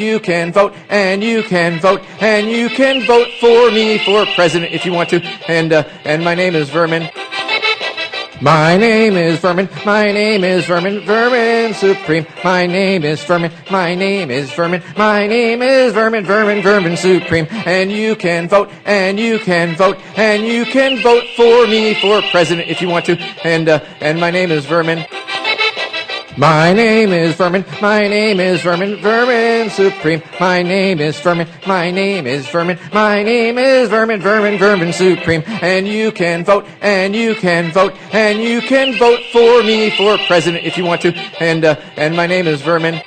You can vote, and you can vote, and you can vote for me for president if you want to. And my name is Vermin. My name is Vermin. My name is Vermin. Vermin Supreme. My name is Vermin. My name is Vermin. My name is Vermin. Vermin Supreme. And you can vote, and you can vote, and you can vote for me for president if you want to. And my name is Vermin. My name is Vermin. My name is Vermin. Vermin Supreme. My name is Vermin. My name is Vermin. My name is Vermin. Vermin Supreme. And you can vote, and you can vote, and you can vote for me for president if you want to. And my name is Vermin.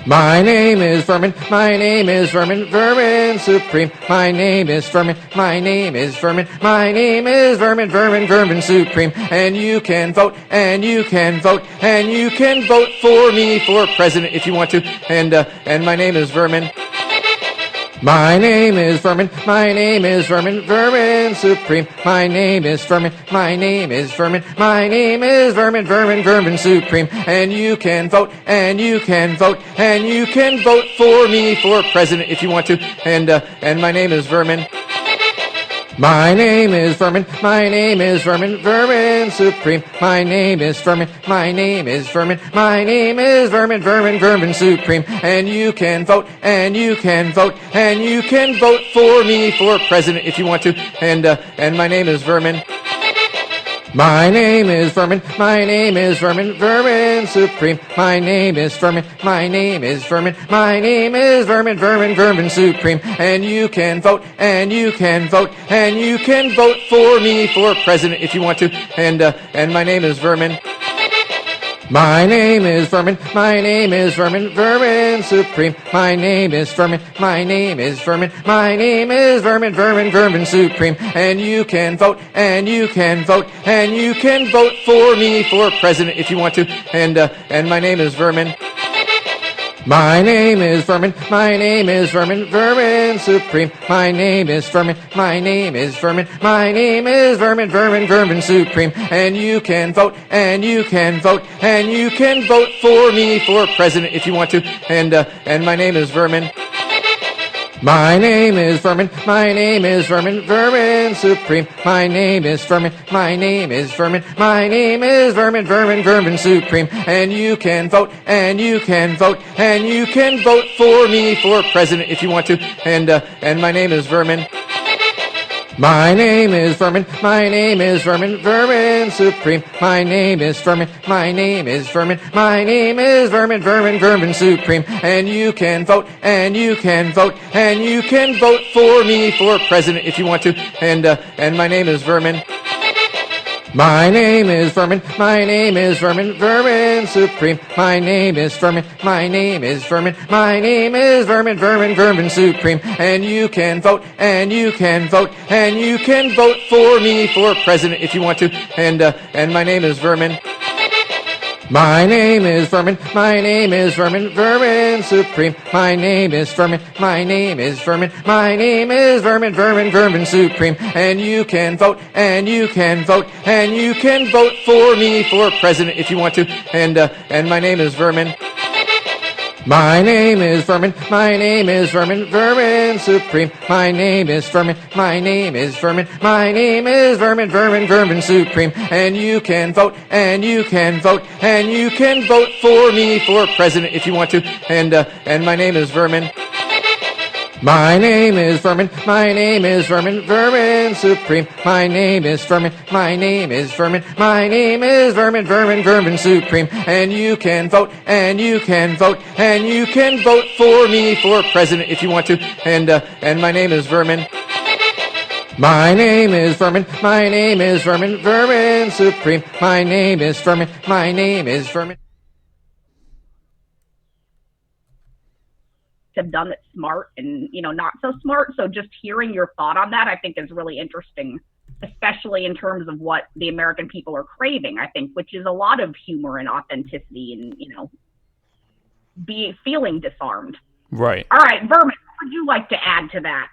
My name is Vermin. My name is Vermin. Vermin Supreme. My name is Vermin. My name is Vermin. My name is Vermin. Vermin Supreme. And you can vote, and you can vote, and you can vote for me for president if you want to. And my name is Vermin. My name is Vermin. My name is Vermin. Vermin Supreme. My name is Vermin. My name is Vermin. My name is Vermin. Vermin Supreme. And you can vote, and you can vote, and you can vote for me for president if you want to. And my name is Vermin. My name is Vermin. My name is Vermin. Vermin Supreme. My name is Vermin. My name is Vermin. My name is Vermin. Vermin Supreme. And you can vote, and you can vote, and you can vote for me for president if you want to. And my name is Vermin. My name is Vermin. My name is Vermin. Vermin Supreme. My name is Vermin. My name is Vermin. My name is Vermin. Vermin Supreme. And you can vote, and you can vote, and you can vote for me for president if you want to. And my name is Vermin. My name is Vermin. My name is Vermin. Vermin Supreme. My name is Vermin. My name is Vermin. My name is Vermin. Vermin Supreme. And you can vote, and you can vote, and you can vote for me for president if you want to. And my name is Vermin. My name is Vermin. My name is Vermin. Vermin Supreme. My name is Vermin. My name is Vermin. My name is Vermin. Vermin Supreme. And you can vote, and you can vote, and you can vote for me for president if you want to. And my name is Vermin. My name is Vermin. My name is Vermin. Vermin Supreme. My name is Vermin. My name is Vermin. My name is Vermin. Vermin Supreme. And you can vote, and you can vote, and you can vote for me for president if you want to. And my name is Vermin. My name is Vermin. My name is Vermin. Vermin Supreme. My name is Vermin. My name is Vermin. My name is Vermin. Vermin Supreme. And you can vote, and you can vote, and you can vote for me for president if you want to. And my name is Vermin. My name is Vermin. My name is Vermin. Vermin Supreme. My name is Vermin. My name is Vermin. My name is Vermin. Vermin Supreme. And you can vote, and you can vote, and you can vote for me for president if you want to. And my name is Vermin. My name is Vermin. My name is Vermin. Vermin Supreme. My name is Vermin. My name is Vermin. My name is Vermin. Vermin Supreme. And you can vote, and you can vote, and you can vote for me for president if you want to. And my name is Vermin. My name is Vermin. My name is Vermin. Vermin Supreme. My name is Vermin. My name is Vermin. My name is Vermin. Vermin Supreme. And you can vote, and you can vote, and you can vote for me for president if you want to. And my name is Vermin. My name is Vermin. My name is Vermin. Vermin Supreme. My name is Vermin. My name is Vermin. My name is Vermin. Vermin Supreme. And you can vote, and you can vote, and you can vote for me for president if you want to. And my name is Vermin. My name is Vermin. My name is Vermin. Vermin Supreme. My name is Vermin. My name is Vermin. Have done it smart and not so smart. So just hearing your thought on that, I think, is really interesting, especially in terms of what the American people are craving, I think, which is a lot of humor and authenticity and feeling disarmed. Right. All right, Vermin, what would you like to add to that?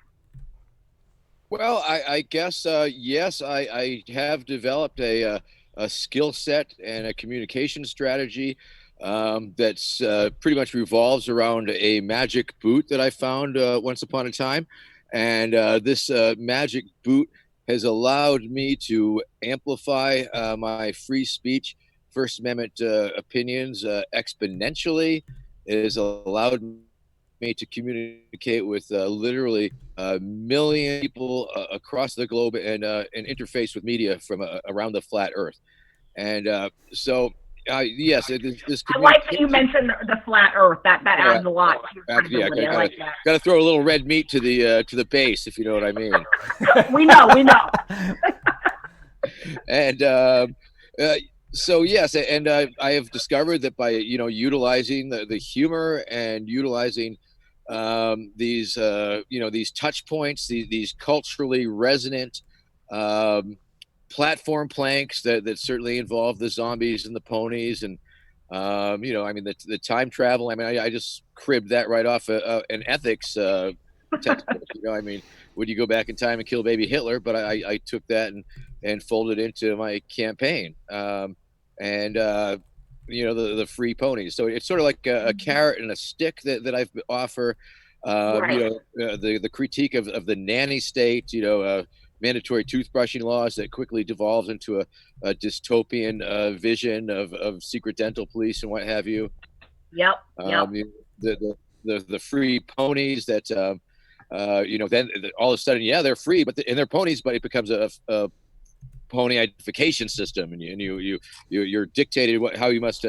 Well, I guess yes, I have developed a skill set and a communication strategy that's pretty much revolves around a magic boot that I found once upon a time. And this magic boot has allowed me to amplify my free speech, First Amendment opinions exponentially. It has allowed me to communicate with literally a million people across the globe and interface with media from around the flat earth. And so yes, this I like that communication. you mentioned the flat Earth. That adds a lot to your Yeah, credibility. I like that. got to throw a little red meat to the base, if you know what I mean. We know. And uh, so yes, and I have discovered that by utilizing the humor and utilizing these touch points, these culturally resonant platform planks that certainly involve the zombies and the ponies and I mean the time travel. I mean I just cribbed that right off an ethics textbook. I mean, would you go back in time and kill baby Hitler? But I took that and folded into my campaign. And the free ponies. So it's sort of like a carrot and a stick that I offer. Right. The critique of the nanny state. Mandatory toothbrushing laws that quickly devolves into a dystopian vision of secret dental police and what have you. Yep. The free ponies that then all of a sudden, yeah, they're free, but they're ponies, but it becomes a pony identification system, and you're dictated how you must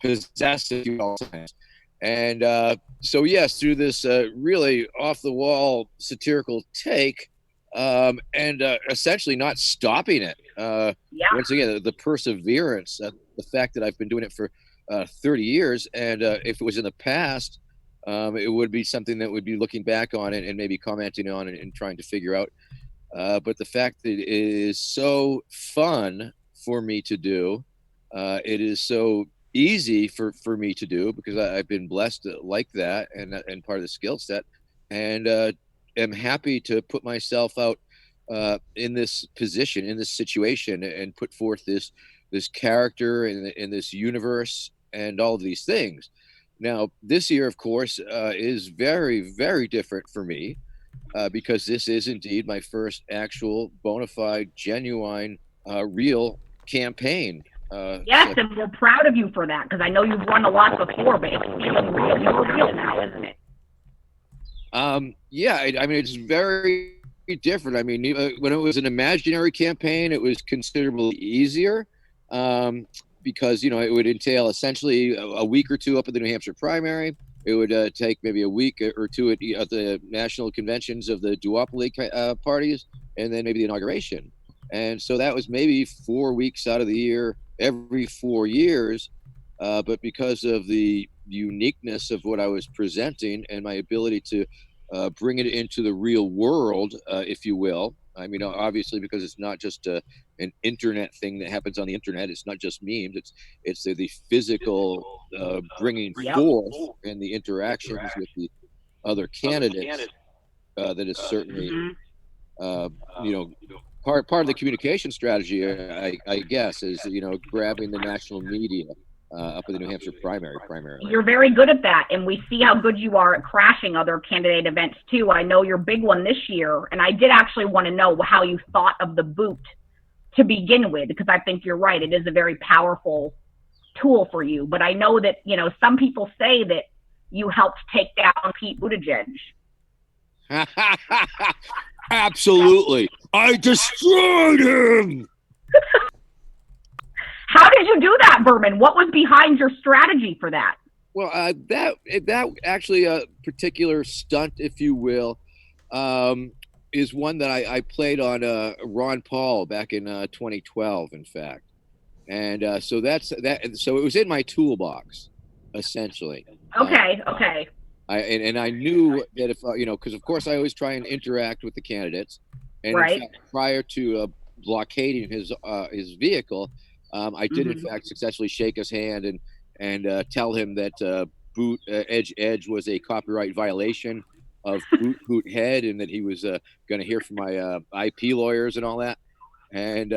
possess it all times. And so yes, through this really off the wall satirical take, and essentially not stopping it. Once again, the perseverance, the fact that I've been doing it for 30 years, and if it was in the past, it would be something that would be looking back on it and maybe commenting on it and trying to figure out. But the fact that it is so fun for me to do, it is so easy for me to do because I've been blessed like that and part of the skill set, and am happy to put myself out in this position, in this situation, and put forth this character in this universe and all of these things. Now, this year, of course, is very, very different for me because this is indeed my first actual, bona fide, genuine, real campaign. Yes, and we're proud of you for that because I know you've run a lot before, but it's feeling real. You're real now, isn't it? Yeah, I mean, it's very different. I mean, when it was an imaginary campaign, it was considerably easier because, it would entail essentially a week or two up at the New Hampshire primary. It would take maybe a week or two at the national conventions of the duopoly parties, and then maybe the inauguration. And so that was maybe 4 weeks out of the year, every 4 years. But because of the uniqueness of what I was presenting and my ability to bring it into the real world, if you will. I mean, obviously, because it's not just an internet thing that happens on the internet. It's not just memes. It's the physical bringing forth and the interactions with the other candidates that is certainly, part of the communication strategy. I guess is grabbing the national media. Up in the New Hampshire primary, primarily. You're very good at that, and we see how good you are at crashing other candidate events too. I know your big one this year, and I did actually want to know how you thought of the boot to begin with, because I think you're right. It is a very powerful tool for you. But I know that, some people say that you helped take down Pete Buttigieg. Absolutely. I destroyed him. How did you do that, Vermin? What was behind your strategy for that? Well, that actually a particular stunt, if you will, is one that I played on Ron Paul back in 2012, in fact. And so that's that. So it was in my toolbox, essentially. Okay. I knew that if because of course I always try and interact with the candidates, and in fact, prior to blockading his vehicle. I did, in fact, successfully shake his hand and tell him that boot edge was a copyright violation of boot head, and that he was going to hear from my IP lawyers and all that. And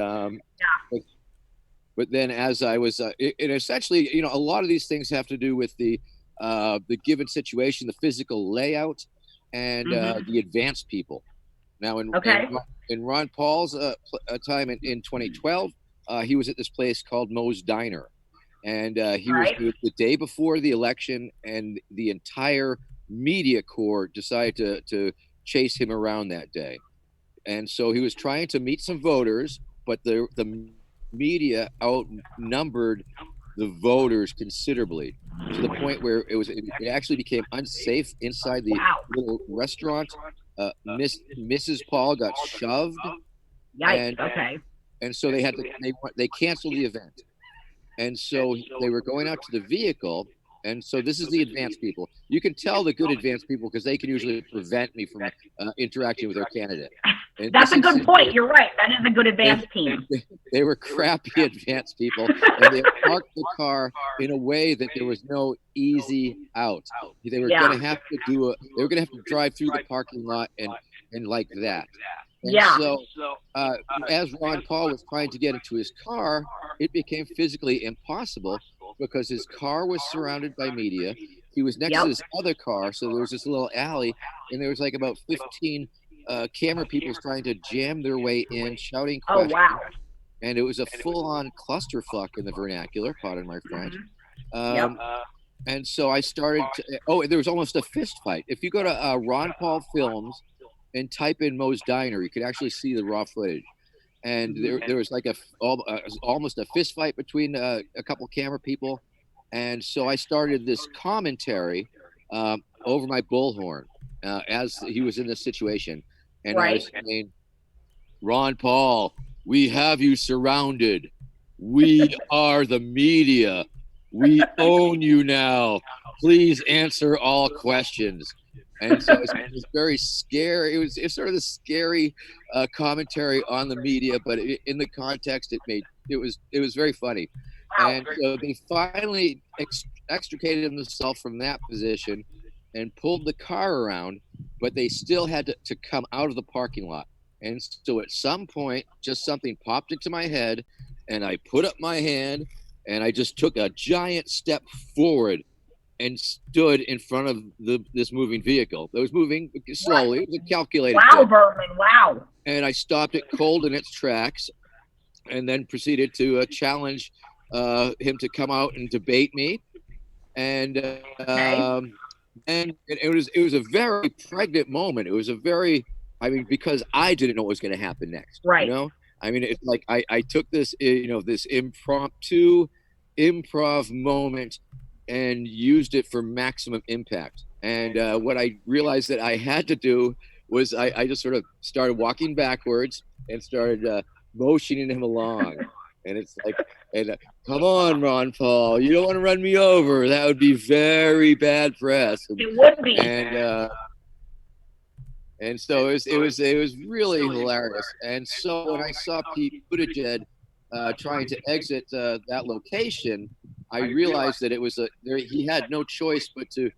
But then as I was, it essentially, you know, a lot of these things have to do with the given situation, the physical layout, and the advanced people. Now, in Ron Paul's time in 2012, he was at this place called Moe's Diner, and he was the day before the election, and the entire media corps decided to chase him around that day, and so he was trying to meet some voters, but the media outnumbered the voters considerably, to the point where it actually became unsafe inside the little restaurant. Mrs. Paul got shoved. Yikes! And so they canceled the event, and so they were going out to the vehicle. And so this is the advanced people. You can tell the good advanced people because they can usually prevent me from interacting with their candidate. And that's a good point. You're right. That is a good advanced team. They were crappy advanced people, and they parked the car in a way that there was no easy out. They were going to have to They were going to have to drive through the parking lot and like that. And so, as Ron Paul was trying to get into his car, it became physically impossible because his car was surrounded by media. He was next to this other car, so there was this little alley, and there was like about 15 camera people trying to jam their way in, shouting questions. Oh, wow. And it was a full-on clusterfuck in the vernacular, pardon my French. And so I started there was almost a fist fight. If you go to Ron Paul Films and type in Moe's Diner, you can actually see the raw footage. And there was like almost a fist fight between a couple camera people. And so I started this commentary over my bullhorn as he was in this situation. And I was saying, Ron Paul, we have you surrounded. We are the media. We own you now. Please answer all questions. And so it was very scary. It's sort of the scary commentary on the media, but in the context, it was very funny. And so they finally extricated themselves from that position and pulled the car around, but they still had to come out of the parking lot. And so at some point, just something popped into my head, and I put up my hand, and I just took a giant step forward and stood in front of this moving vehicle that was moving slowly. It was a calculated step. Vermin, wow. And I stopped it cold in its tracks, and then proceeded to challenge him to come out and debate me. And it was a very pregnant moment. It was because I didn't know what was going to happen next. Right. You know, I mean, it's like I took this, this impromptu improv moment and used it for maximum impact. And what I realized that I had to do was I just sort of started walking backwards and started motioning him along. And it's like, come on, Ron Paul, you don't want to run me over. That would be very bad press. It would be. And so it was really hilarious. And so when I saw Pete Buttigieg trying to exit that location, I realized that he had no choice but to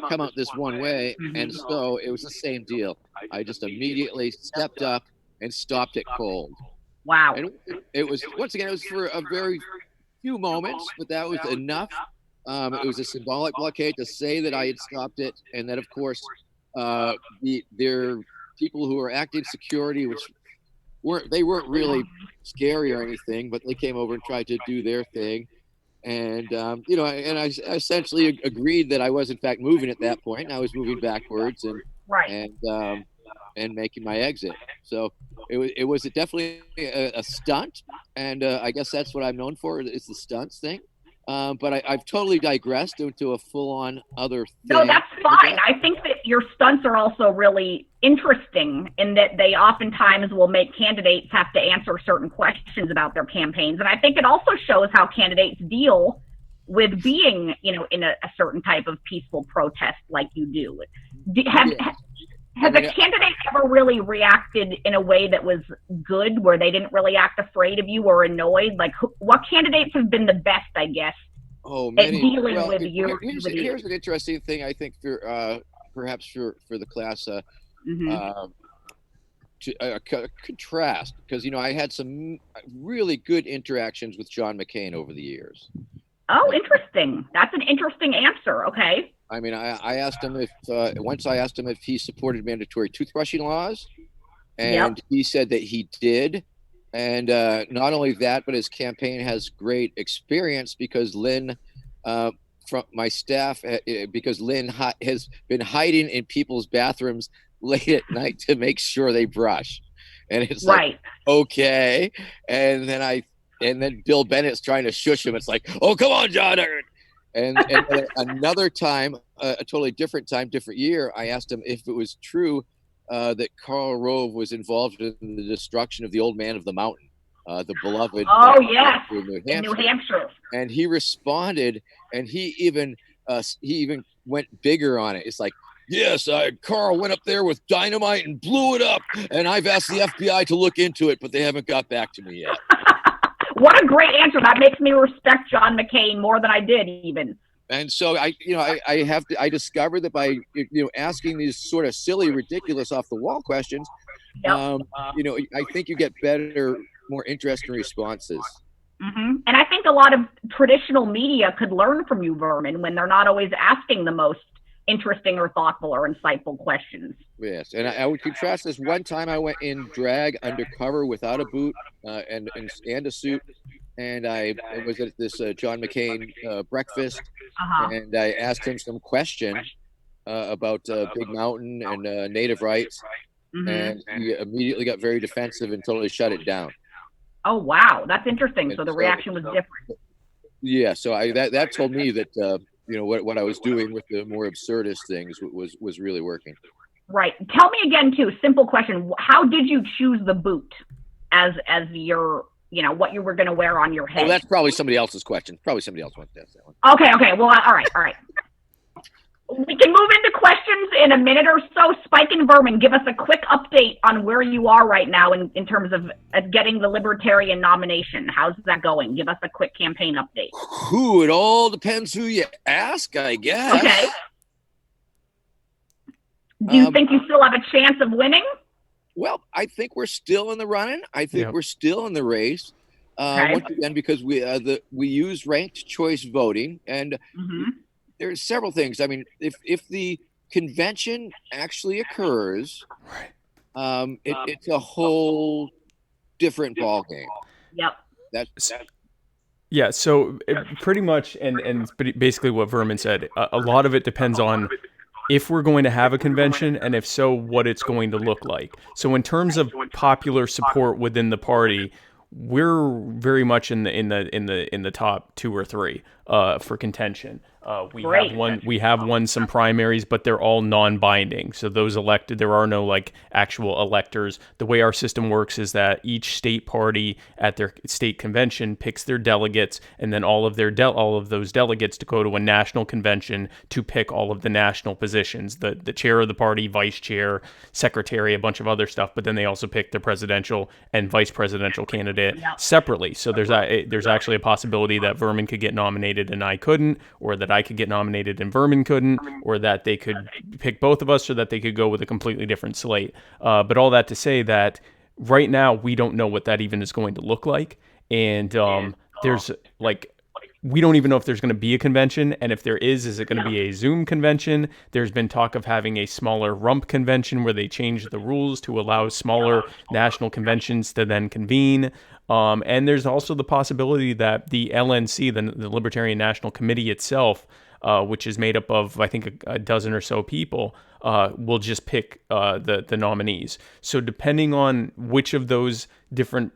come out this one way. And so it was the same deal. I just immediately stepped up and stopped it cold. Wow. And it was, once again, it was for a very few moments, but that was enough. It was a symbolic blockade to say that I had stopped it. And that, of course, there people who were acting security, which weren't really scary or anything, but they came over and tried to do their thing. And, and I essentially agreed that I was in fact moving at that point, and I was moving backwards and making my exit. So it was definitely a stunt. And I guess that's what I'm known for, is the stunts thing. But I've totally digressed into a full-on other thing. No, that's fine. I think that your stunts are also really interesting in that they oftentimes will make candidates have to answer certain questions about their campaigns. And I think it also shows how candidates deal with being, in a certain type of peaceful protest like you do. Has a candidate ever really reacted in a way that was good, where they didn't really act afraid of you or annoyed? Like, what candidates have been the best, I guess, at dealing with you? Here's an interesting thing, I think, for perhaps for the class contrast, because I had some really good interactions with John McCain over the years. Oh, interesting. That's an interesting answer. Okay. I mean, I asked him if once I asked him if he supported mandatory toothbrushing laws, and he said that he did. And not only that, but his campaign has great experience because Lynn, from my staff, because Lynn has been hiding in people's bathrooms late at night to make sure they brush. And it's like, okay. And then Bill Bennett's trying to shush him. It's like, oh, come on, John. And another time, a totally different time, different year, I asked him if it was true that Karl Rove was involved in the destruction of the Old Man of the Mountain, the beloved. Oh, yes, in New Hampshire. And he responded, and he even went bigger on it. It's like, yes, Karl went up there with dynamite and blew it up, and I've asked the FBI to look into it, but they haven't got back to me yet. What a great answer. That makes me respect John McCain more than I did even. And so I discovered that by asking these sort of silly, ridiculous, off the wall questions, I think you get better, more interesting responses. Mm-hmm. And I think a lot of traditional media could learn from you, Vermin, when they're not always asking the most interesting or thoughtful or insightful questions. Yes, and I would contrast this. One time I went in drag undercover without a boot and a suit. And I was at this John McCain breakfast, and I asked him some question about Big Mountain and native rights, and he immediately got very defensive and totally shut it down. Oh, wow. That's interesting. And so the reaction was different. Yeah, so that told me that what I was doing with the more absurdist things was really working. Right. Tell me again, too, simple question. How did you choose the boot as your what you were going to wear on your head? Well, that's probably somebody else's question. Probably somebody else wants to ask that one. Okay. Well, all right. We can move into questions in a minute or so. Spike and Vermin, give us a quick update on where you are right now in terms of getting the Libertarian nomination. How's that going? Give us a quick campaign update. It all depends who you ask, I guess. Okay. Do you think you still have a chance of winning? Well, I think we're still in the running. I think we're still in the race. Once again, because we use ranked choice voting, and there's several things. I mean, if the convention actually occurs, it's a whole different ballgame. Yep. That's yeah. So pretty much, and basically what Vermin said, a lot of it depends on if we're going to have a convention, and if so, what it's going to look like. So in terms of popular support within the party, we're very much in the top 2 or 3 for contention. We have won some primaries, but they're all non-binding. So those elected, there are no actual electors. The way our system works is that each state party at their state convention picks their delegates, and then all of those delegates to go to a national convention to pick all of the national positions, the chair of the party, vice chair, secretary, a bunch of other stuff. But then they also pick the presidential and vice presidential candidate separately. So there's actually a possibility that Vermin could get nominated and I couldn't, or that I could get nominated and Vermin couldn't, or that they could pick both of us, or that they could go with a completely different slate. But all that to say that right now we don't know what that even is going to look like, and there's we don't even know if there's going to be a convention, and if there is it going to be a Zoom convention? There's been talk of having a smaller rump convention where they change the rules to allow smaller national conventions to then convene. And there's also the possibility that the LNC, the Libertarian National Committee itself, which is made up of, I think, a dozen or so people, will just pick the nominees. So depending on which of those different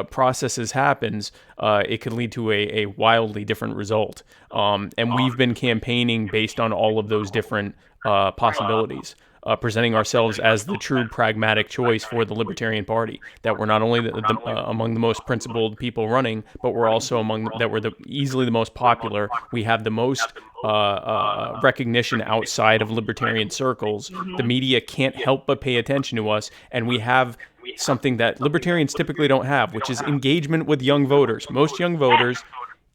processes happens, it could lead to a wildly different result. And we've been campaigning based on all of those different possibilities, presenting ourselves as the true pragmatic choice for the Libertarian Party, that we're not only among the most principled people running, but we're also we're easily the most popular. We have the most recognition outside of libertarian circles. The media can't help but pay attention to us, and we have something that libertarians typically don't have, which is engagement with young voters. Most young voters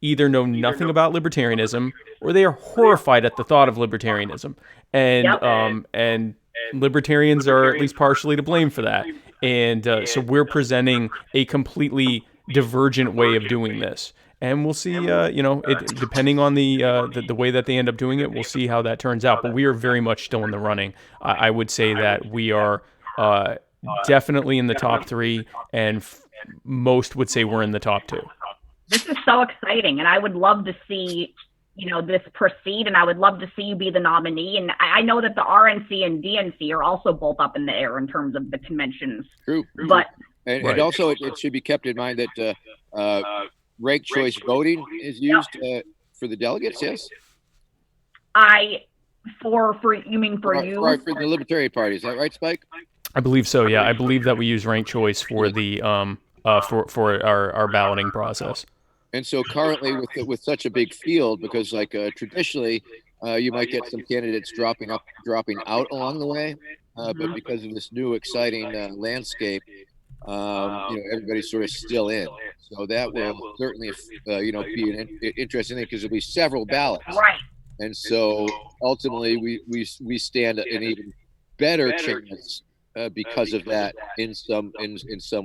either know nothing about libertarianism, or they are horrified at the thought of libertarianism. And libertarians are at least partially to blame for that. And so we're presenting a completely divergent way of doing this. And we'll see, depending on the way that they end up doing it, we'll see how that turns out. But we are very much still in the running. I would say that we are definitely in the top three, and most would say we're in the top two. This is so exciting, and I would love to see, this proceed, and I would love to see you be the nominee. And I know that the RNC and DNC are also both up in the air in terms of the conventions. True. But and also it should be kept in mind that ranked choice voting is used for the delegates. Yes. You mean for you? For the Libertarian Party, is that right, Spike? I believe so. Yeah, I believe that we use ranked choice for the for our balloting process. And so currently, with such a big field, because traditionally, you might get some candidates dropping out along the way, but because of this new exciting landscape, everybody's sort of still in. So that will certainly, be an interesting thing, because there'll be several ballots, right? And so ultimately, we stand an even better chance because of that in some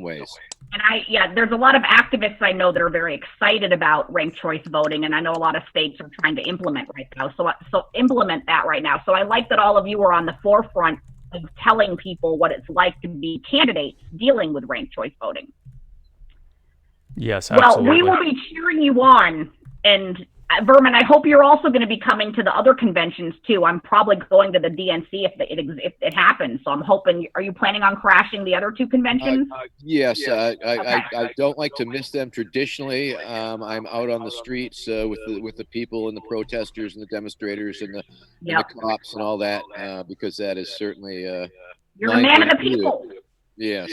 ways. And there's a lot of activists I know that are very excited about ranked choice voting, and I know a lot of states are trying to implement right now. So implement that right now. So I like that all of you are on the forefront of telling people what it's like to be candidates dealing with ranked choice voting. Yes, absolutely. Well, we will be cheering you on, and Vermin, I hope you're also going to be coming to the other conventions too. I'm probably going to the DNC if it happens. So I'm hoping. Are you planning on crashing the other two conventions? Yes. I don't like to miss them traditionally. I'm out on the streets with the people and the protesters and the demonstrators and the cops and all that, because that is certainly you're a man of the people. Yes.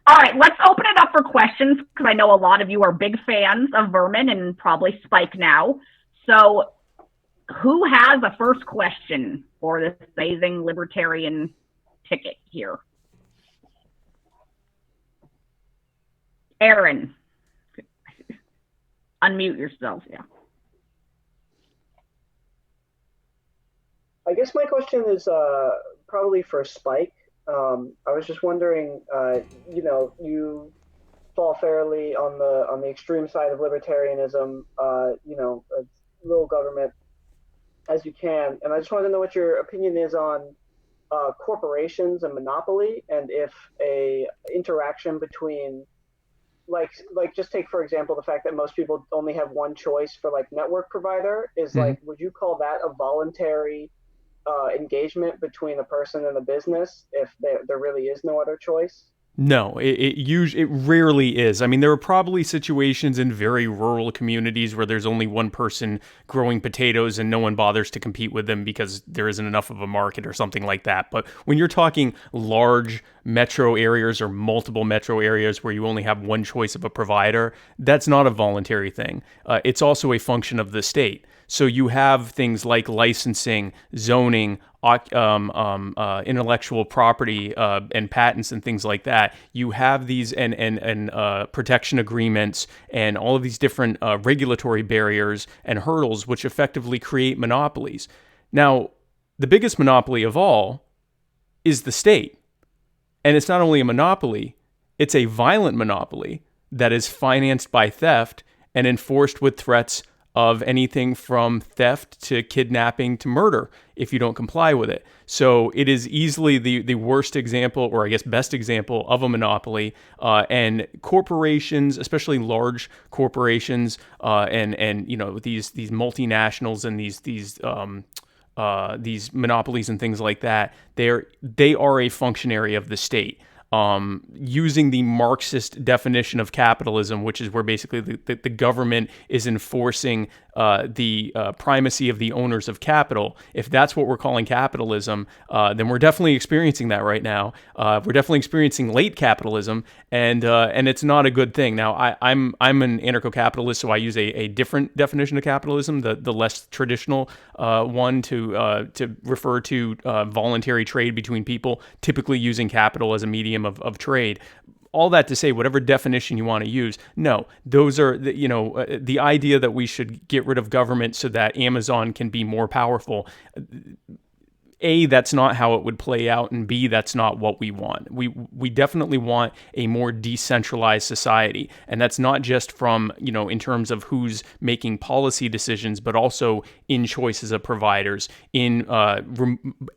All right, let's open it up for questions, because I know a lot of you are big fans of Vermin and probably Spike now. So who has a first question for this amazing libertarian ticket here? Aaron, unmute yourself. Yeah. I guess my question is probably for Spike. I was just wondering, you fall fairly on the extreme side of libertarianism, as little government as you can, and I just wanted to know what your opinion is on corporations and monopoly, and if a interaction between, like just take for example the fact that most people only have one choice for network provider is would you call that a voluntary engagement between a person and a business if there really is no other choice? No, it rarely is. I mean, there are probably situations in very rural communities where there's only one person growing potatoes and no one bothers to compete with them because there isn't enough of a market or something like that. But when you're talking large metro areas or multiple metro areas where you only have one choice of a provider, that's not a voluntary thing. It's also a function of the state. So you have things like licensing, zoning, intellectual property and patents and things like that. You have these and protection agreements and all of these different regulatory barriers and hurdles which effectively create monopolies. Now, the biggest monopoly of all is the state. And it's not only a monopoly, it's a violent monopoly that is financed by theft and enforced with threats of anything from theft to kidnapping to murder if you don't comply with it. So it is easily the worst example, or I guess best example, of a monopoly. And corporations, especially large corporations, and these multinationals and these monopolies and things like that, they are a functionary of the state. Using the Marxist definition of capitalism, which is where basically the government is enforcing the primacy of the owners of capital. If that's what we're calling capitalism, then we're definitely experiencing that right now. We're definitely experiencing late capitalism, and it's not a good thing. Now, I'm an anarcho-capitalist, so I use a different definition of capitalism, the less traditional one to refer to voluntary trade between people, typically using capital as a medium of trade. All that to say, whatever definition you want to use, no, those are the idea that we should get rid of government so that Amazon can be more powerful. A, that's not how it would play out, and B, that's not what we want. We definitely want a more decentralized society, and that's not just from, in terms of who's making policy decisions, but also in choices of providers, in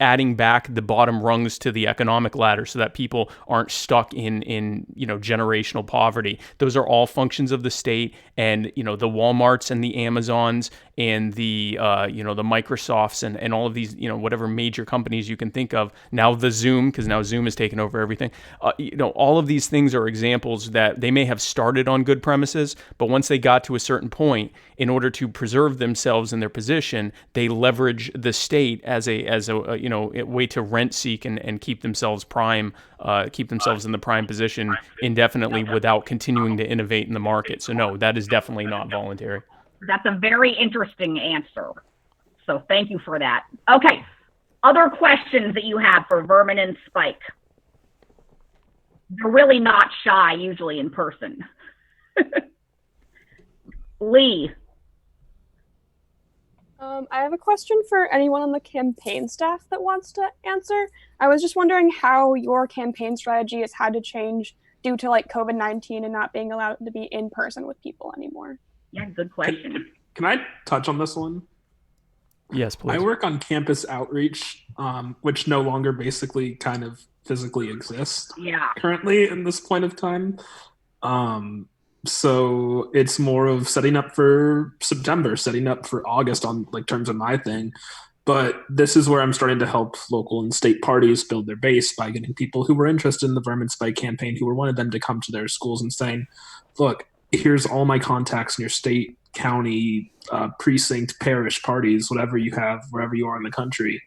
adding back the bottom rungs to the economic ladder so that people aren't stuck in generational poverty. Those are all functions of the state, and the Walmarts and the Amazons and the the Microsofts and all of these whatever major companies you can think of. Now the Zoom, because now Zoom has taken over everything. All of these things are examples that they may have started on good premises, but once they got to a certain point, in order to preserve themselves in their position, they leverage the state as a way to rent seek and keep themselves in the prime position indefinitely without continuing to innovate in the market. So no, that is definitely not voluntary. That's a very interesting answer. So thank you for that. Okay. Other questions that you have for Vermin and Spike? They're really not shy usually in person. Lee. I have a question for anyone on the campaign staff that wants to answer. I was just wondering how your campaign strategy has had to change due to COVID-19 and not being allowed to be in person with people anymore. Yeah, good question. Can I touch on this one? Yes, please. I work on campus outreach, which no longer basically kind of physically exists currently in this point of time. So it's more of setting up for September, setting up for August on terms of my thing. But this is where I'm starting to help local and state parties build their base by getting people who were interested in the Vermin Spike campaign, who wanted them to come to their schools and saying, look, here's all my contacts in your state, county, precinct, parish, parties, whatever you have, wherever you are in the country,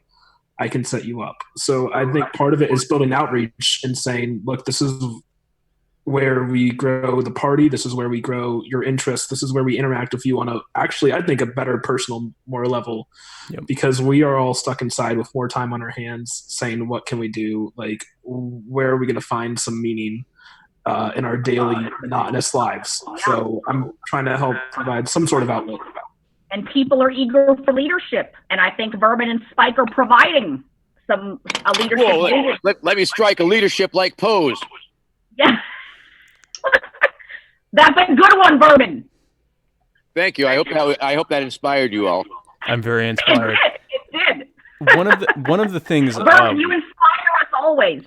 I can set you up. So I think part of it is building outreach and saying, look, this is where we grow the party. This is where we grow your interest. This is where we interact with you on I think a better personal, more level, because we are all stuck inside with more time on our hands saying, what can we do? Where are we going to find some meaning in our daily monotonous lives? So I'm trying to help provide some sort of outlet. And people are eager for leadership. And I think Vermin and Spike are providing a leadership. Whoa, let me strike a leadership-like pose. Yeah. That's a good one, Vermin. Thank you. I hope that inspired you all. I'm very inspired. It did. One of the things. Vermin, you inspire us always.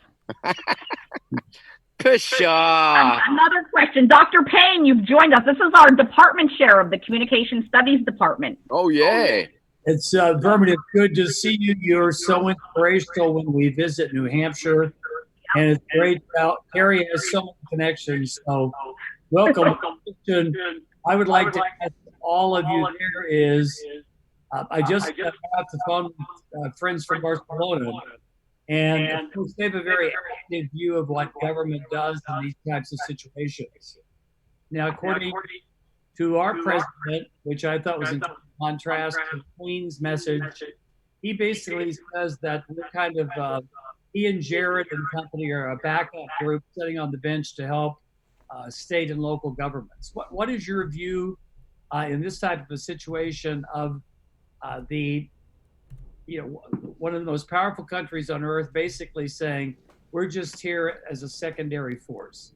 Pshaw. Another question. Dr. Payne, you've joined us. This is our department chair of the Communication Studies Department. Oh, yay. It's Vermin, it's good to see you. You're so inspirational when we visit New Hampshire. And it's great about Terry has so many connections. So welcome. I would like to ask all of you there is, I just got off the phone with friends from Barcelona. And of course, they have a very active view of what government does in these types of situations. Now, according to our president, which I thought was in contrast to the Queen's message, he basically says that we're kind of, he and Jared and company are a backup group sitting on the bench to help state and local governments. What is your view in this type of a situation of one of the most powerful countries on earth basically saying, we're just here as a secondary force?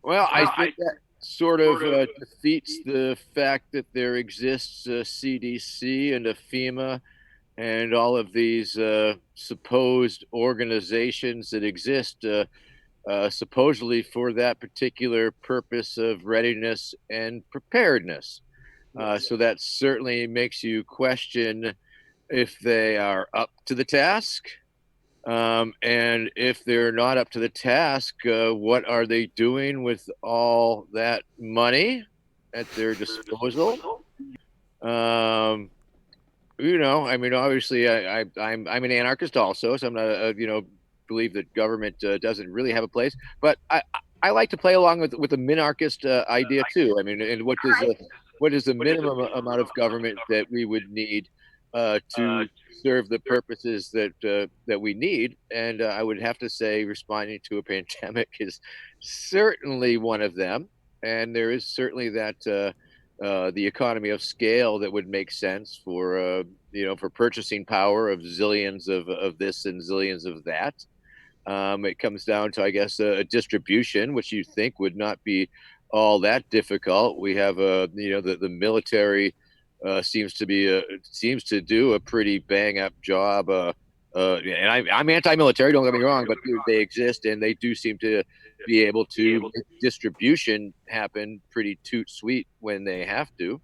Well, I think that sort of defeats the fact that there exists a CDC and a FEMA and all of these supposed organizations that exist supposedly for that particular purpose of readiness and preparedness. So that certainly makes you question if they are up to the task. And if they're not up to the task, what are they doing with all that money at their disposal? Obviously I'm an anarchist also, so I'm not, believe that government doesn't really have a place, but I like to play along with the minarchist idea too. I mean, and what is the minimum amount of government that we would need to serve the purposes that we need? And I would have to say responding to a pandemic is certainly one of them. And there is certainly that the economy of scale that would make sense for for purchasing power of zillions of this and zillions of that. It comes down to, I guess, a distribution, which you think would not be all that difficult. We have the military seems to do a pretty bang up job. And I'm anti-military, don't get me wrong, but they exist and they do seem to be able to make distribution happen pretty toot sweet when they have to.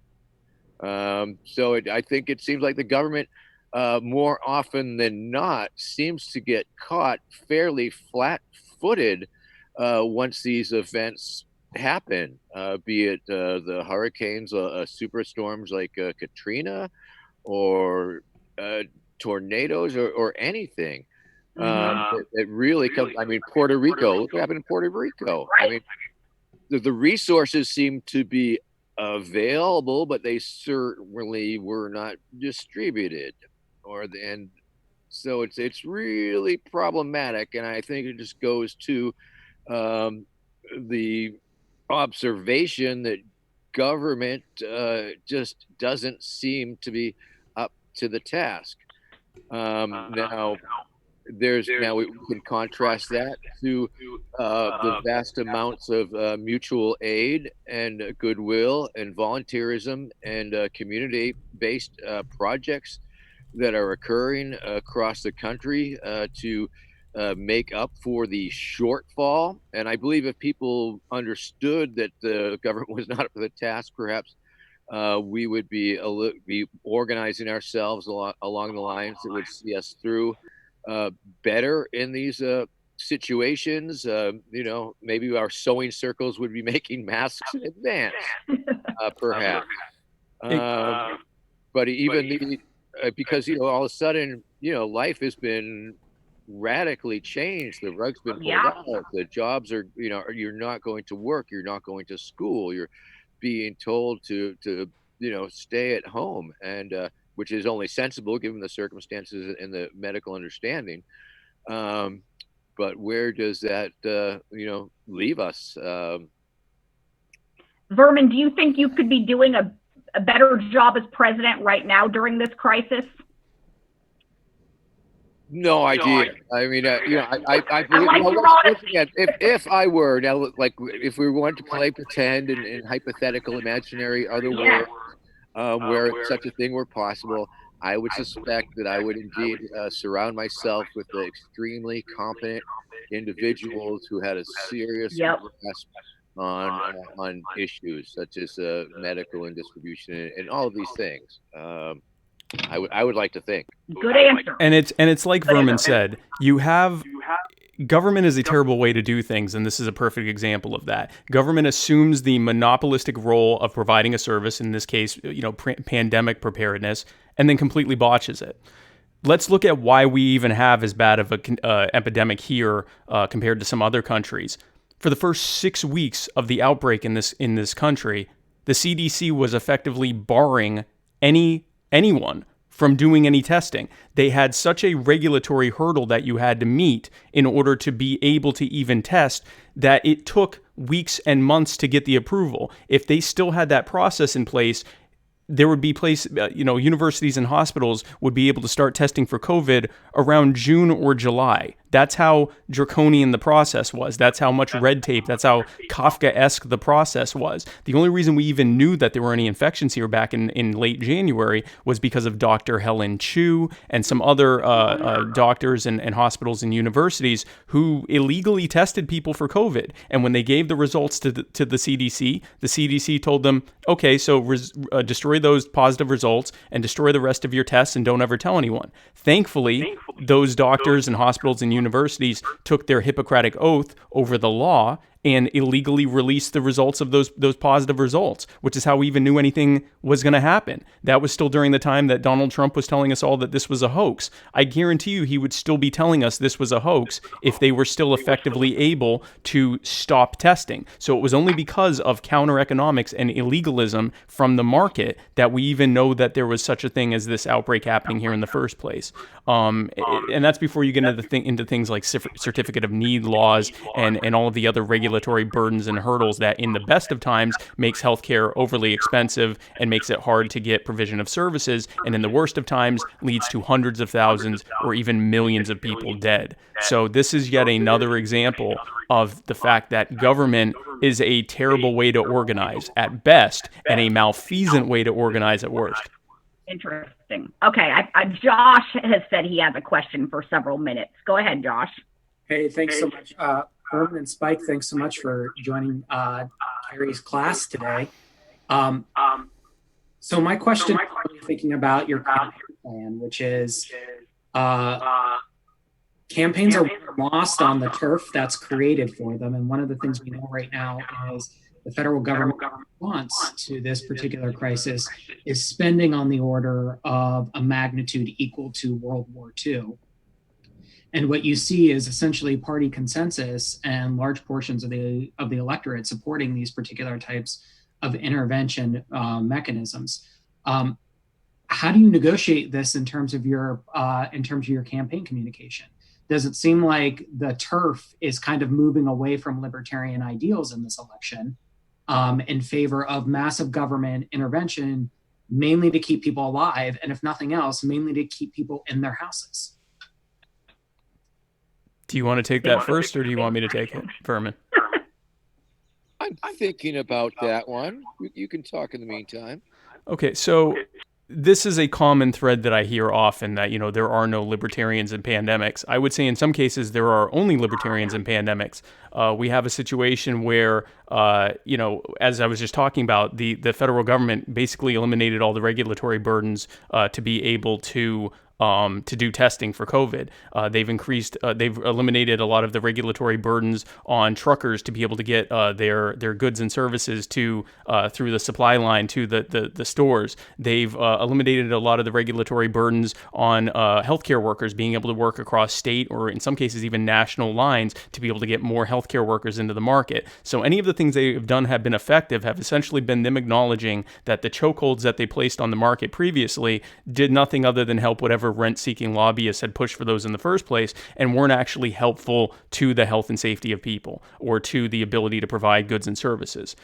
I think it seems like the government, more often than not, seems to get caught fairly flat-footed once these events happen, be it the hurricanes, superstorms like Katrina, or tornadoes, or anything. It really comes. I mean, Puerto Rico. Look what happened in Puerto Rico. I mean, the resources seem to be available, but they certainly were not distributed, and so it's really problematic. And I think it just goes to the observation that government just doesn't seem to be up to the task. Now we can contrast that to the vast amounts of mutual aid and goodwill and volunteerism and community-based projects that are occurring across the country to make up for the shortfall. And I believe if people understood that the government was not up to the task, perhaps we would be organizing ourselves along the lines that would see us through better in these situations. Maybe our sewing circles would be making masks in advance, perhaps. But even because all of a sudden life has been radically changed. The rug's been pulled out. The jobs are you're not going to work. You're not going to school. You're being told to stay at home, and which is only sensible given the circumstances and the medical understanding. But where does that leave us? Vermin, do you think you could be doing a better job as president right now during this crisis? No idea. I mean, I believe. If I were now, like, if we wanted to play pretend in hypothetical, imaginary other worlds, where such a thing were possible, I would suspect that I would indeed surround myself with the extremely competent individuals who had a serious grasp on issues such as medical and distribution and all of these things. I would like to think. Good answer. And it's like Vermin said, you have government is a terrible way to do things, and this is a perfect example of that. Government assumes the monopolistic role of providing a service, in this case, pandemic preparedness, and then completely botches it. Let's look at why we even have as bad of an epidemic here compared to some other countries. For the first 6 weeks of the outbreak in this country, the CDC was effectively barring anyone from doing any testing. They had such a regulatory hurdle that you had to meet in order to be able to even test that it took weeks and months to get the approval. If they still had that process in place, there would be universities and hospitals would be able to start testing for COVID around June or July. That's how draconian the process was. That's how much red tape, that's how Kafka-esque the process was. The only reason we even knew that there were any infections here back in late January was because of Dr. Helen Chu and some other doctors and hospitals and universities who illegally tested people for COVID. And when they gave the results to the CDC told them, okay, so destroy those positive results and destroy the rest of your tests and don't ever tell anyone. Thankfully, those doctors and hospitals and universities took their Hippocratic oath over the law and illegally released the results of those positive results, which is how we even knew anything was going to happen. That was still during the time that Donald Trump was telling us all that this was a hoax. I guarantee you he would still be telling us this was a hoax if they were still effectively able to stop testing. So it was only because of counter economics and illegalism from the market that we even know that there was such a thing as this outbreak happening here in the first place. And that's before you get into things like certificate of need laws and all of the other regulatory regulatory burdens and hurdles that in the best of times makes healthcare overly expensive and makes it hard to get provision of services, and in the worst of times leads to hundreds of thousands or even millions of people dead. So this is yet another example of the fact that government is a terrible way to organize at best and a malfeasant way to organize at worst. Interesting. Okay, Josh has said he has a question for several minutes. Go ahead, Josh. Hey, thanks so much. Vermin Spike, thanks so much for joining Kyrie's class today. So my question, thinking about your campaign plan, which is campaigns are lost on the turf that's created for them. And one of the things we know right now is the federal government response to this particular crisis is spending on the order of a magnitude equal to World War II. And what you see is essentially party consensus and large portions of the electorate supporting these particular types of intervention mechanisms. How do you negotiate this in terms of your campaign communication? Does it seem like the turf is kind of moving away from libertarian ideals in this election in favor of massive government intervention, mainly to keep people alive, and if nothing else, mainly to keep people in their houses? Do you want to take that first, or do you want me to take it, Vermin? I'm thinking about that one. You can talk in the meantime. Okay, so this is a common thread that I hear often, that, there are no libertarians in pandemics. I would say in some cases there are only libertarians in pandemics. We have a situation where, as I was just talking about, the federal government basically eliminated all the regulatory burdens to be able to do testing for COVID. They've eliminated a lot of the regulatory burdens on truckers to be able to get their goods and services through the supply line to the stores. They've eliminated a lot of the regulatory burdens on healthcare workers being able to work across state or in some cases even national lines to be able to get more healthcare workers into the market. So any of the things they've done have been effective, have essentially been them acknowledging that the chokeholds that they placed on the market previously did nothing other than help whatever rent-seeking lobbyists had pushed for those in the first place and weren't actually helpful to the health and safety of people or to the ability to provide goods and services.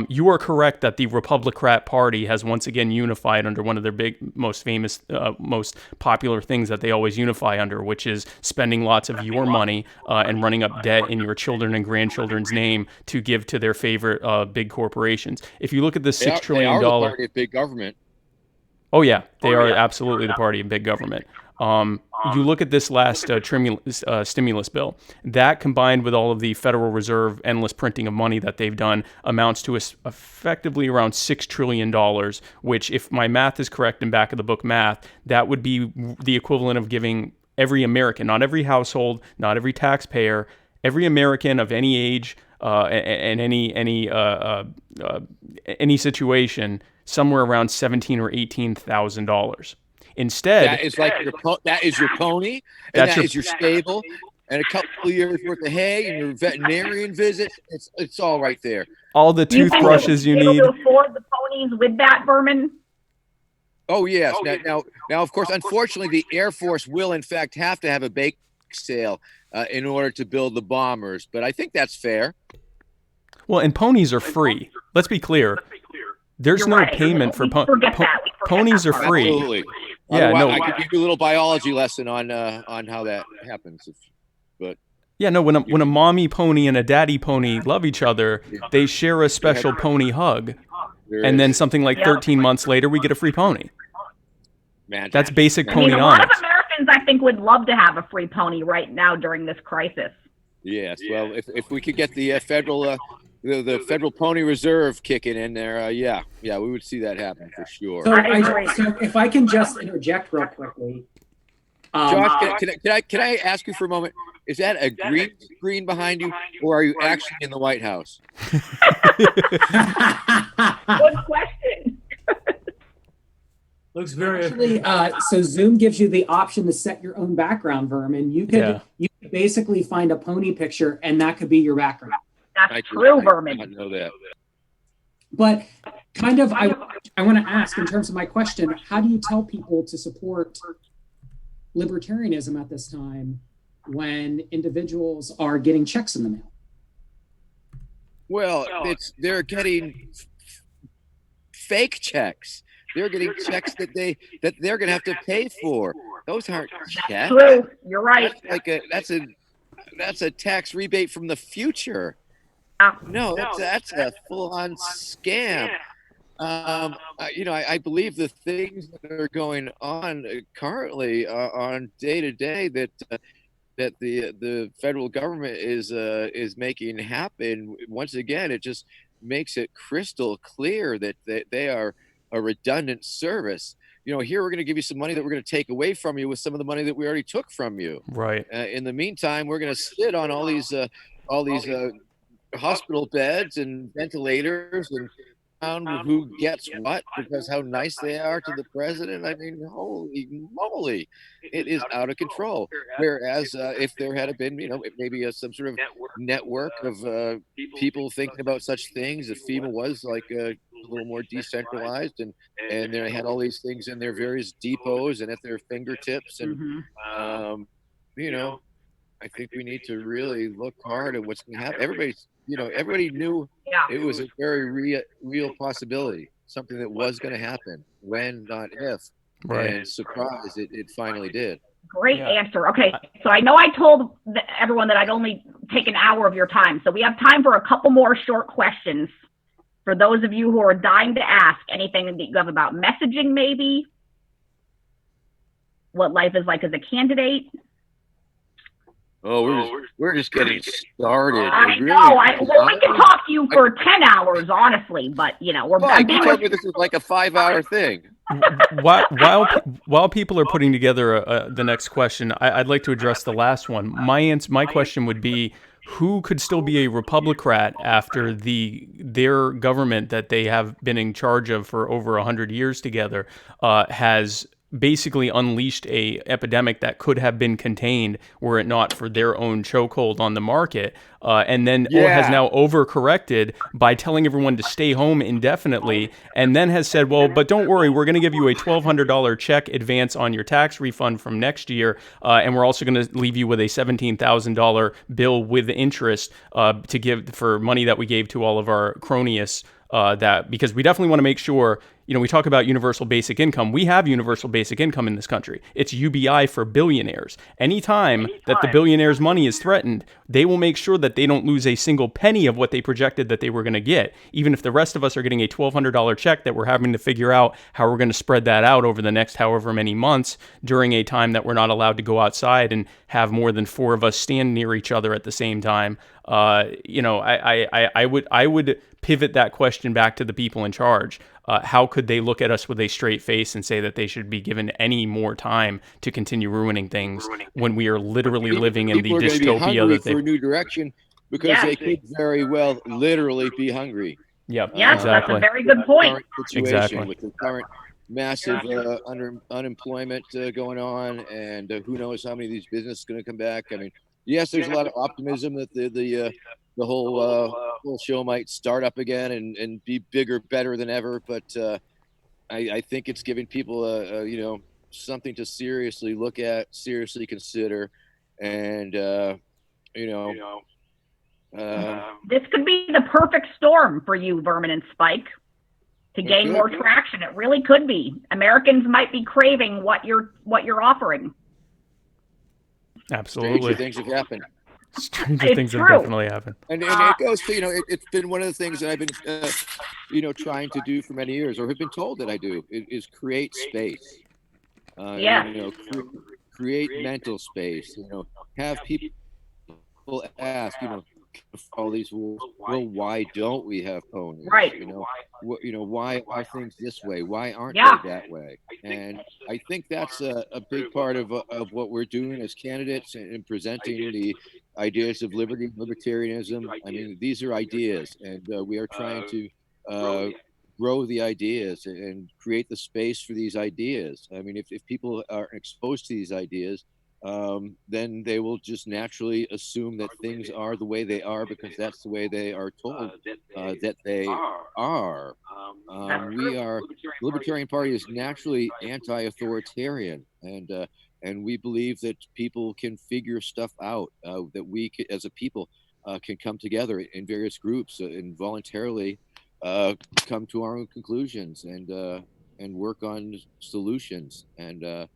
You are correct that the Republican Party has once again unified under one of their most famous, most popular things that they always unify under, which is spending lots of your money and running up debt in your children and grandchildren's name to give to their favorite big corporations. If you look at the $6 trillion the party of big government. Oh, yeah, they are absolutely the party of big government. You look at this last stimulus bill, that combined with all of the Federal Reserve endless printing of money that they've done amounts to effectively around $6 trillion, which, if my math is correct in back of the book math, that would be the equivalent of giving every American, not every household, not every taxpayer, every American of any age and any situation, somewhere around $17,000 or $18,000. Instead, that is your pony, and that is your stable, and a couple of years worth of hay, and your veterinarian visit. It's all right there. All the toothbrushes you need. To afford the ponies with that, Vermin? Oh yes. Now, of course, unfortunately, the Air Force will in fact have to have a bake sale in order to build the bombers, but I think that's fair. Well, and ponies are free. Let's be clear. There's no payment for ponies are free. Absolutely. Yeah, no. I could give you a little biology lesson on how that happens. But yeah, no. When a mommy pony and a daddy pony love each other, they share a special pony hug, and then something like 13 months later, we get a free pony. Magic. That's basic pony a lot of honors. Americans, I think, would love to have a free pony right now during this crisis. Yes. Well, if we could get the federal. The Federal Pony Reserve kicking in there, we would see that happen for sure. So if I can just interject real quickly, Josh, can I ask you for a moment? Is that a green screen behind you, or are you actually in the White House? Good question. Looks very. Actually, so Zoom gives you the option to set your own background, Vermin. You could basically find a pony picture, and that could be your background. That's true, Vermin. I know that. But kind of, I want to ask in terms of my question, how do you tell people to support libertarianism at this time when individuals are getting checks in the mail? Well, they're getting fake checks. They're getting checks that they're going to have to pay for. Those aren't checks. True. You're right. That's a tax rebate from the future. No, that's a full-on scam. I believe the things that are going on currently on day to day that the federal government is making happen. Once again, it just makes it crystal clear that they are a redundant service. Here we're going to give you some money that we're going to take away from you with some of the money that we already took from you. Right. In the meantime, we're going to sit on all these hospital beds and ventilators and who gets what because how nice they are to the president. I mean, holy moly, it is out of control. Whereas if there had been, maybe some sort of network of people thinking about such things, if FEMA was like a little more decentralized and they had all these things in their various depots and at their fingertips, and I think we need to really look hard at what's going to happen. Everybody knew it was a very real possibility, something that was going to happen when, not if. Right. And surprise, it finally did. Great answer. Okay, so I know I told everyone that I'd only take an hour of your time, so we have time for a couple more short questions for those of you who are dying to ask anything that you have about messaging, maybe what life is like as a candidate. Oh, we're just getting started. I know. We can talk to you for 10 hours, honestly, but we're. Mike, you told me this is like a 5-hour thing. While people are putting together the next question, I'd like to address the last one. My question would be, who could still be a Republican after their government that they have been in charge of for over 100 years together has basically unleashed a epidemic that could have been contained were it not for their own chokehold on the market, and then has now overcorrected by telling everyone to stay home indefinitely, and then has said, well, but don't worry, we're going to give you a $1,200 check advance on your tax refund from next year, and we're also going to leave you with a $17,000 bill with interest to give for money that we gave to all of our cronies. Because we definitely want to make sure, we talk about universal basic income. We have universal basic income in this country. It's UBI for billionaires. Anytime that the billionaires' money is threatened, they will make sure that they don't lose a single penny of what they projected that they were going to get. Even if the rest of us are getting a $1,200 check that we're having to figure out how we're going to spread that out over the next however many months during a time that we're not allowed to go outside and have more than 4 of us stand near each other at the same time. I would pivot that question back to the people in charge. How could they look at us with a straight face and say that they should be given any more time to continue ruining things when we are literally living in the dystopia that they... for a new direction because they could very well literally be hungry. Yep. Yeah, exactly. That's a very good point. Exactly. With the current massive unemployment going on, and who knows how many of these businesses are going to come back. I mean, yes, there's a lot of optimism that the whole show might start up again and be bigger, better than ever. But I think it's giving people something to seriously look at, seriously consider, and this could be the perfect storm for you, Vermin and Spike, to gain more traction. It really could be. Americans might be craving what you're offering. Absolutely. Stranger things have happened. Stranger things have definitely happened. And it goes to, it's been one of the things that I've been, trying to do for many years, or have been told that I do, is create space. Create mental space. Have people ask, all these rules. Well, why don't we have ponies? Right. Why are things this way? Why aren't they that way? And I think that's a big part of what we're doing as candidates and presenting the ideas of liberty, libertarianism. I mean, these are ideas, and we are trying to grow the ideas and create the space for these ideas. I mean, if people are exposed to these ideas, then they will just naturally assume that things are the way they are because that's the way they are told that they are. The Libertarian Party is naturally anti-authoritarian, and we believe that people can figure stuff out, that we as a people can come together in various groups and voluntarily come to our own conclusions and work on solutions. And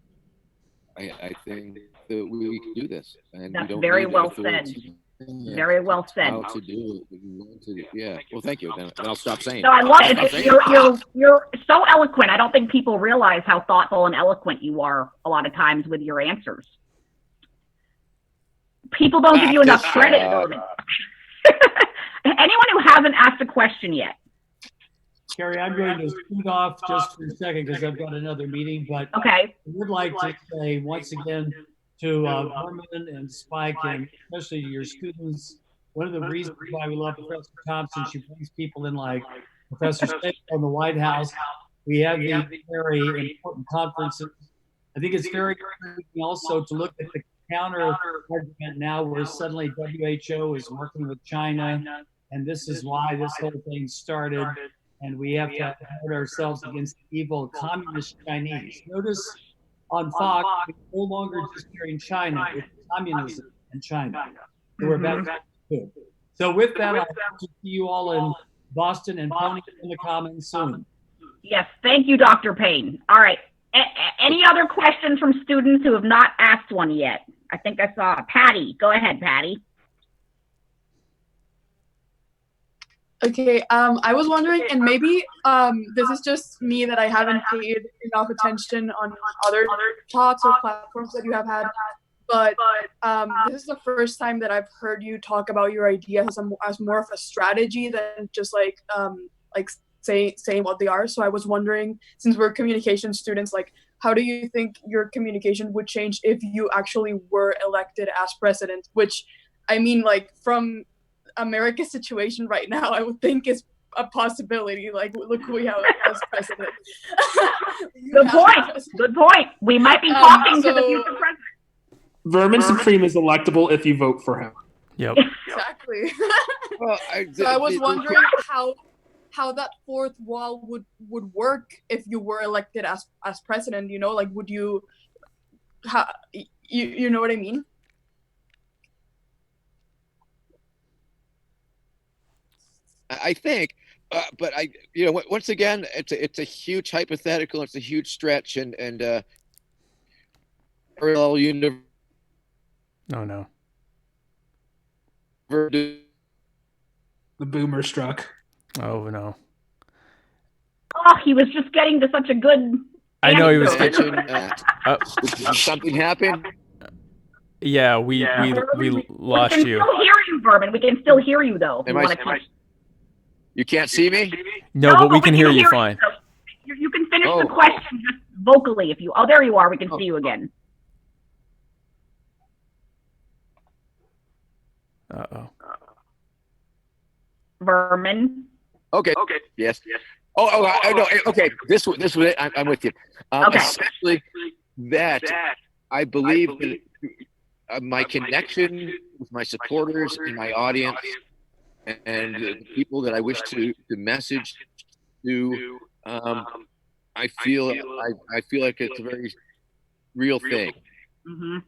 I think that we can do this. And That's we don't very need well said. Very well said. how to do it. Yeah. Well, thank you. Then I'll stop saying. No, I love it. You're so eloquent. I don't think people realize how thoughtful and eloquent you are a lot of times with your answers. People don't give you enough credit. Anyone who hasn't asked a question yet. Carrie, I'm going to scoot off just for a second because I've got another meeting, but Okay. I would like to say once again to Vermin and Spike, and especially to your students, one of the reasons why we love Professor Thompson, she brings people in like Professor Spike from the White House. We have these very important conferences. I think it's very interesting also to look at the counter argument now where suddenly WHO is working with China, and this is why this whole thing started. And we have to guard ourselves against the evil communist Chinese. Notice on Fox, we're no longer just hearing China, it's communism in China. So we're back to. So with that, I hope to see you all in Boston and Pony in the Commons soon. Yes, thank you, Dr. Payne. All right. Any other questions from students who have not asked one yet? I think I saw Patty. Go ahead, Patty. Okay, I was wondering, and maybe this is just me that I haven't paid enough attention on other talks or platforms that you have had, but this is the first time that I've heard you talk about your ideas as more of a strategy than just like saying what they are. So I was wondering, since we're communication students, like how do you think your communication would change if you actually were elected as president? Which, I mean, like from America's situation right now, I would think is a possibility. Like, look who we have as president. Good point. Good point. We might be talking to the future president. Vermin Supreme is electable if you vote for him. Yep. Exactly. Well, So I was wondering how that fourth wall would work if you were elected as president. You know, like would you you know what I mean? I think, but once again, it's a huge hypothetical. It's a huge stretch, and parallel universe. No. The boomer struck. Oh no. Oh, he was just getting to such a good. I know he was. Did something happen? Yeah, we lost you. We can still hear you, Vermin. We can still hear you though. You can't see me? No, but we can hear you fine. You can finish the question just vocally if you. Oh, there you are. We can see you again. Uh-oh. Vermin. Okay. Yes. Oh, I know. Okay. This was it. I'm with you. Okay. Essentially, that I believe that my connection with my supporters and my audience and the people that I wish to message to, I feel like it's a very real thing. Mm-hmm.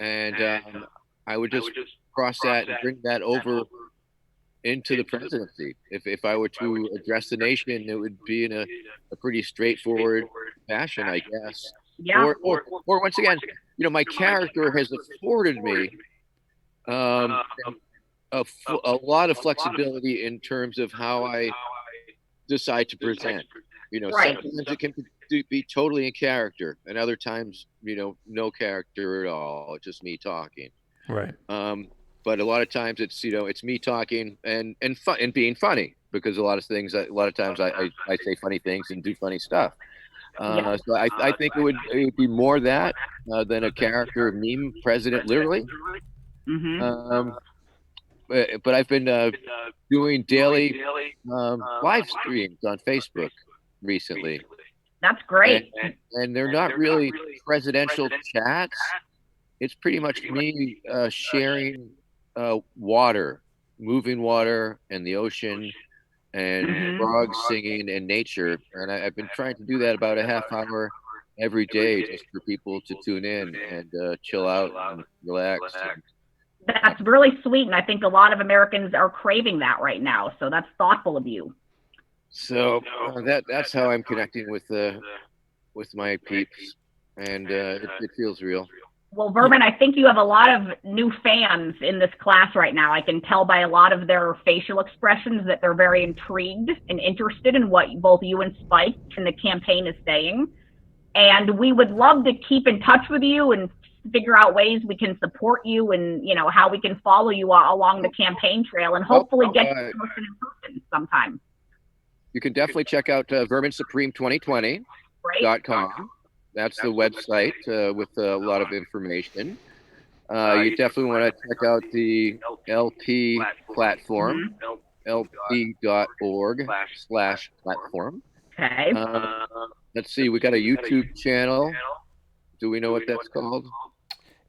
And I would just cross that and bring that over into the presidency. If I were to address the nation, it would be in a pretty straightforward fashion, I guess. Yeah. Or once again, my character has afforded me a lot of flexibility in terms of how I decide to present. Right. Sometimes it can be totally in character, and other times, no character at all, just me talking. Right. But a lot of times it's me talking and being funny, because a lot of times I say funny things and do funny stuff. So I think it would be more that than a character meme president, literally. Mm-hmm. But I've been doing daily live streams on Facebook recently. That's great. And they're not really presidential chats. It's pretty much me sharing moving water and the ocean and frogs singing and nature. And I've been trying to do that about a half hour every day, just for people to tune in and chill out and relax. That's really sweet, and I think a lot of Americans are craving that right now. So that's thoughtful of you. So that's how I'm connecting with my peeps, and it feels real. Well, Vermin, I think you have a lot of new fans in this class right now. I can tell by a lot of their facial expressions that they're very intrigued and interested in what both you and Spike and the campaign is saying. And we would love to keep in touch with you and figure out ways we can support you and, you know, how we can follow you along the campaign trail and hopefully get to in person sometime. You can definitely check out Vermin Supreme 2020.com. That's the website with a lot of information. You definitely want to check out the LP platform, lp.org/platform. Okay. Let's see, we got a YouTube channel. Do we know what that's called?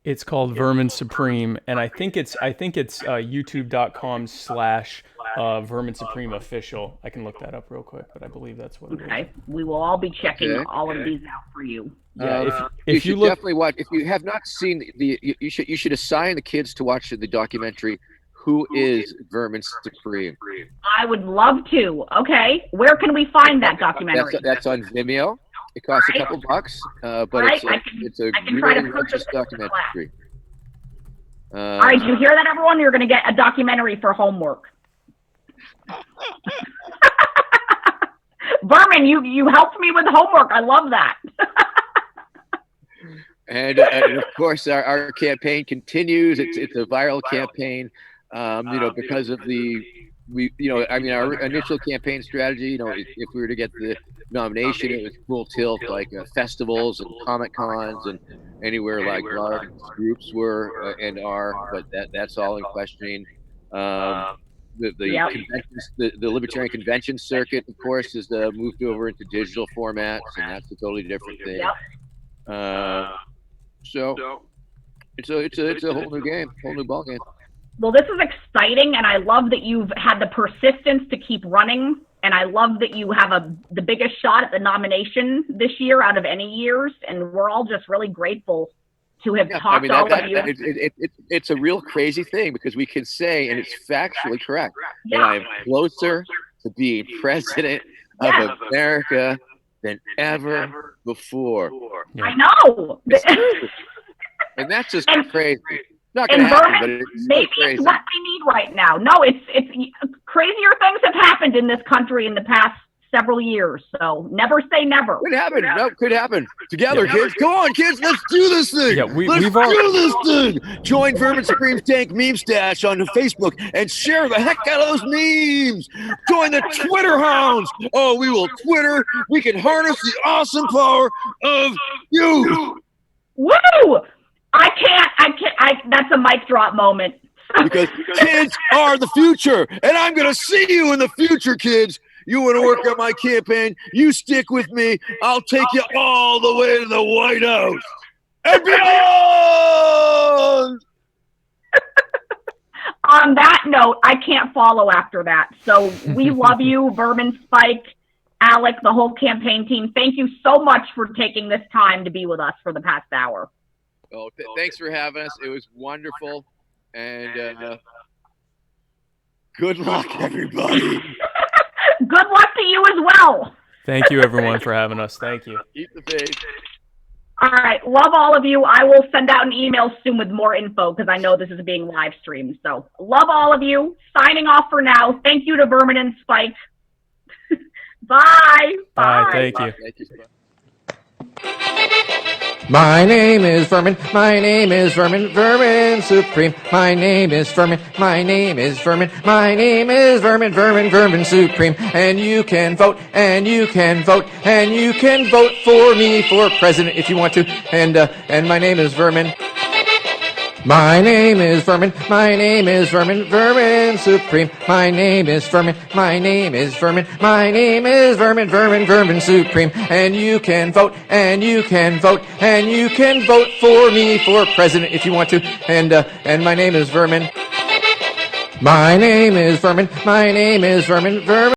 It's called Vermin Supreme, and I think it's youtube.com/Vermin Supreme official. I can look that up real quick, but I believe that's what it is. Okay, we will all be checking all of these out for you. Yeah, if you definitely watch. If you have not seen you should assign the kids to watch the documentary. Who is Vermin Supreme? I would love to. Okay, where can we find that documentary? That's on Vimeo. It costs a couple bucks, but it's a really righteous documentary. All right, did you hear that, everyone? You're going to get a documentary for homework. Vermin, you helped me with homework. I love that. And of course, our campaign continues. It's a viral campaign, because of our initial campaign strategy, if we were to get the nomination, it was full tilt, like festivals and Comic Cons and anywhere like large groups were and are, but that's all in questioning. The Libertarian Convention circuit, of course, is moved over into digital formats, and that's a totally different thing. So it's a whole new game, whole new ball game. Well, this is exciting, and I love that you've had the persistence to keep running, and I love that you have the biggest shot at the nomination this year out of any years, and we're all just really grateful to have talked to all of you. It's a real crazy thing because we can say, and it's factually correct, that I am closer to being president of America than ever before. Yeah. I know. And that's just crazy. Not going to happen, but it's maybe crazy. It's what we need right now. No, it's crazier things have happened in this country in the past several years. So never say never. Could happen. No, could happen. Together, kids. Come on, kids. Let's do this thing. Yeah, let's do this thing. Join Vermin Supreme's Tank Meme Stash on Facebook and share the heck out of those memes. Join the Twitter hounds. Oh, we will Twitter. We can harness the awesome power of you. Woo! I can't. That's a mic drop moment. Because kids are the future, and I'm going to see you in the future, kids. You want to work on my campaign? You stick with me. I'll take you all the way to the White House and beyond. On that note, I can't follow after that. So we love you, Vermin Spike, Alec, the whole campaign team. Thank you so much for taking this time to be with us for the past hour. Oh, thanks for having us. It was wonderful. And good luck, everybody. Good luck to you as well. Thank you, everyone, for having us. Thank you. Eat the face. All right. Love all of you. I will send out an email soon with more info because I know this is being live streamed. So love all of you. Signing off for now. Thank you to Vermin and Spike. Bye. Bye. Thank you. My name is Vermin, my name is Vermin, Vermin Supreme. My name is Vermin, my name is Vermin, my name is Vermin, Vermin Supreme. And you can vote, and you can vote, and you can vote for me for president if you want to. And my name is Vermin. My name is Vermin, my name is Vermin, Vermin Supreme. My name is Vermin, my name is Vermin, my name is Vermin, Vermin Supreme. And you can vote, and you can vote, and you can vote for me for president if you want to. And my name is Vermin. My name is Vermin, my name is Vermin, Vermin.